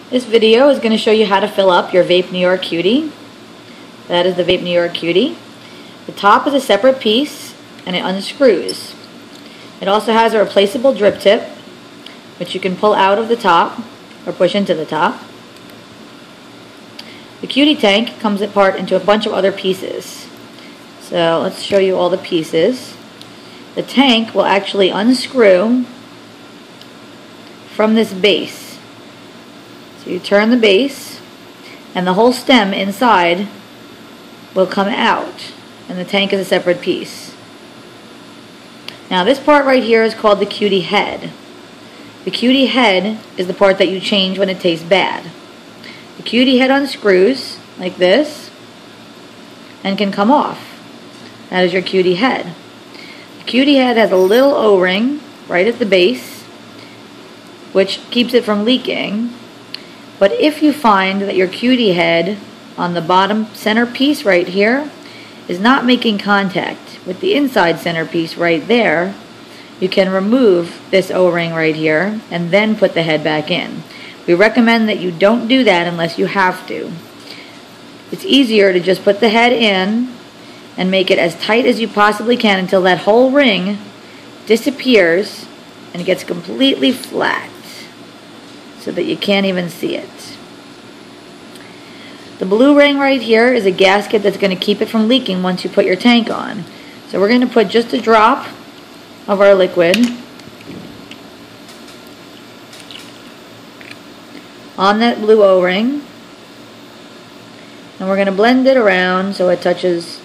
This video is going to show you how to fill up your VapeNY Cutie. That is the VapeNY Cutie. The top is a separate piece and it unscrews. It also has a replaceable drip tip which you can pull out of the top or push into the top. The Cutie Tank comes apart into a bunch of other pieces. So let's show you all the pieces. The tank will actually unscrew from this base. So you turn the base and the whole stem inside will come out, and the tank is a separate piece. Now this part right here is called the Cutie head. The Cutie head is the part that you change when it tastes bad. The Cutie head unscrews like this and can come off. That is your Cutie head. The Cutie head has a little O-ring right at the base which keeps it from leaking. But if you find that your Cutie head on the bottom center piece right here is not making contact with the inside center piece right there, you can remove this O-ring right here and then put the head back in. We recommend that you don't do that unless you have to. It's easier to just put the head in and make it as tight as you possibly can until that whole ring disappears and it gets completely flat, so that you can't even see it. The blue ring right here is a gasket that's going to keep it from leaking once you put your tank on. So we're going to put just a drop of our liquid on that blue O-ring, and we're going to blend it around so it touches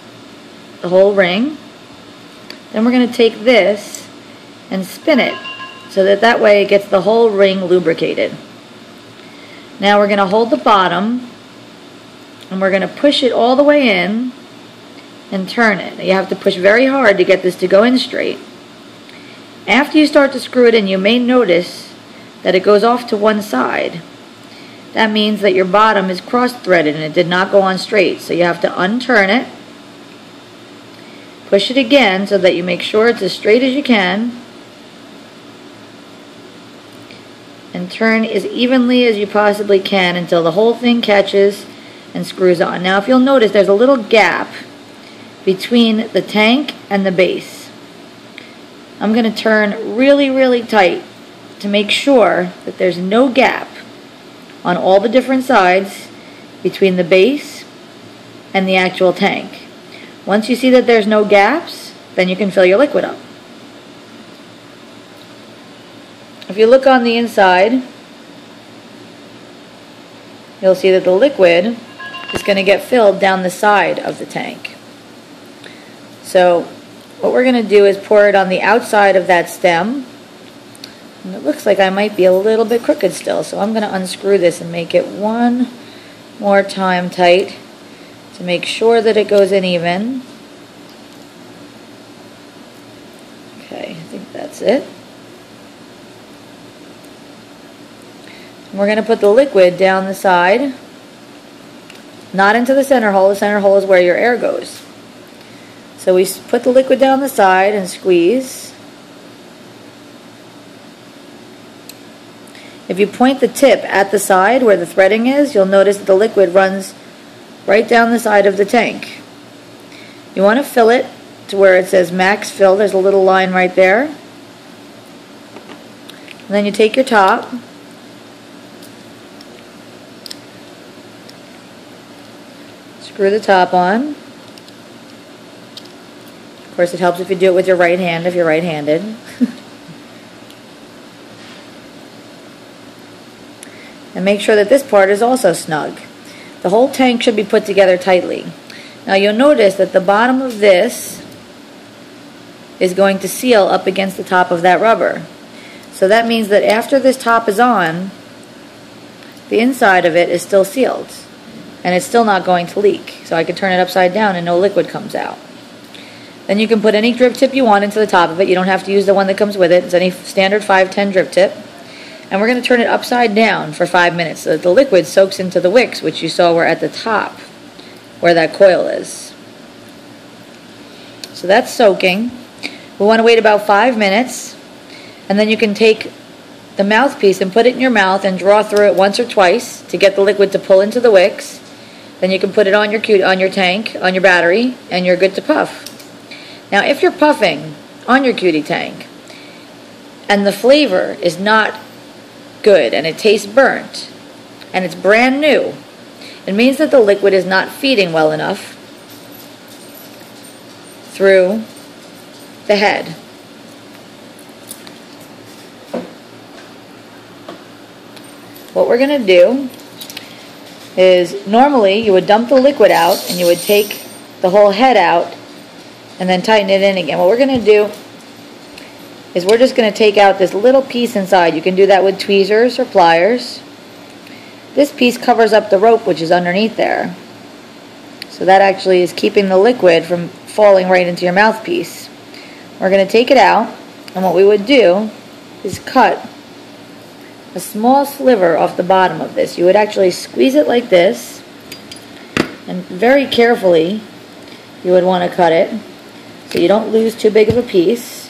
the whole ring. Then we're going to take this and spin it so that way it gets the whole ring lubricated. Now we're going to hold the bottom and we're going to push it all the way in and turn it. You have to push very hard to get this to go in straight. After you start to screw it in, you may notice that it goes off to one side. That means that your bottom is cross-threaded and it did not go on straight. So you have to unturn it, push it again so that you make sure it's as straight as you can, and turn as evenly as you possibly can until the whole thing catches and screws on. Now if you'll notice, there's a little gap between the tank and the base. I'm going to turn really tight to make sure that there's no gap on all the different sides between the base and the actual tank. Once you see that there's no gaps, then you can fill your liquid up. If you look on the inside, you'll see that the liquid is going to get filled down the side of the tank. So what we're going to do is pour it on the outside of that stem. And it looks like I might be a little bit crooked still, so I'm going to unscrew this and make it one more time tight to make sure that it goes in even. Okay, I think that's it. We're going to put the liquid down the side, not into the center hole. The center hole is where your air goes. So we put the liquid down the side and squeeze. If you point the tip at the side where the threading is, you'll notice that the liquid runs right down the side of the tank. You want to fill it to where it says max fill. There's a little line right there. And then you take your top, screw the top on. Of course, it helps if you do it with your right hand if you're right-handed. And make sure that this part is also snug. The whole tank should be put together tightly. Now you'll notice that the bottom of this is going to seal up against the top of that rubber. So that means that after this top is on, the inside of it is still sealed. And it's still not going to leak. So I can turn it upside down and no liquid comes out. Then you can put any drip tip you want into the top of it. You don't have to use the one that comes with it. It's any standard 510 drip tip. And we're going to turn it upside down for 5 minutes so that the liquid soaks into the wicks, which you saw were at the top where that coil is. So that's soaking. We want to wait about 5 minutes, and then you can take the mouthpiece and put it in your mouth and draw through it once or twice to get the liquid to pull into the wicks. Then you can put it on your tank, on your battery, and you're good to puff. Now, if you're puffing on your Cutie Tank and the flavor is not good and it tastes burnt and it's brand new, it means that the liquid is not feeding well enough through the head. What we're going to do is, normally you would dump the liquid out and you would take the whole head out and then tighten it in again. What we're going to do is we're just going to take out this little piece inside. You can do that with tweezers or pliers. This piece covers up the rope which is underneath there. So that actually is keeping the liquid from falling right into your mouthpiece. We're going to take it out, and what we would do is cut a small sliver off the bottom of this. You would actually squeeze it like this, and very carefully you would want to cut it so you don't lose too big of a piece.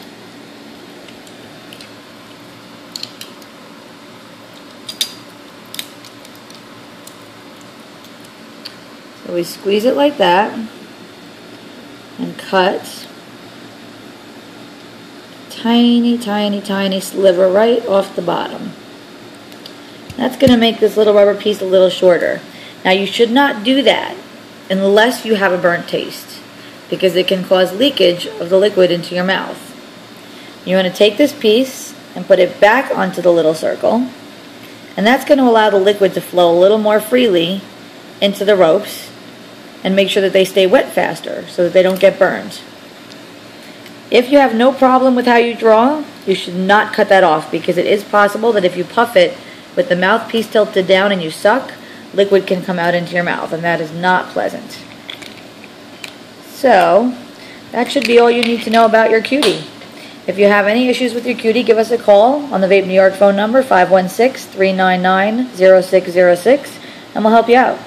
So we squeeze it like that and cut tiny, tiny, tiny sliver right off the bottom. That's going to make this little rubber piece a little shorter. Now, you should not do that unless you have a burnt taste, because it can cause leakage of the liquid into your mouth. You want to take this piece and put it back onto the little circle, and that's going to allow the liquid to flow a little more freely into the ropes and make sure that they stay wet faster so that they don't get burned. If you have no problem with how you draw, you should not cut that off, because it is possible that if you puff it with the mouthpiece tilted down and you suck, liquid can come out into your mouth, and that is not pleasant. So, that should be all you need to know about your Cutie. If you have any issues with your Cutie, give us a call on the Vape New York phone number, 516-399-0606, and we'll help you out.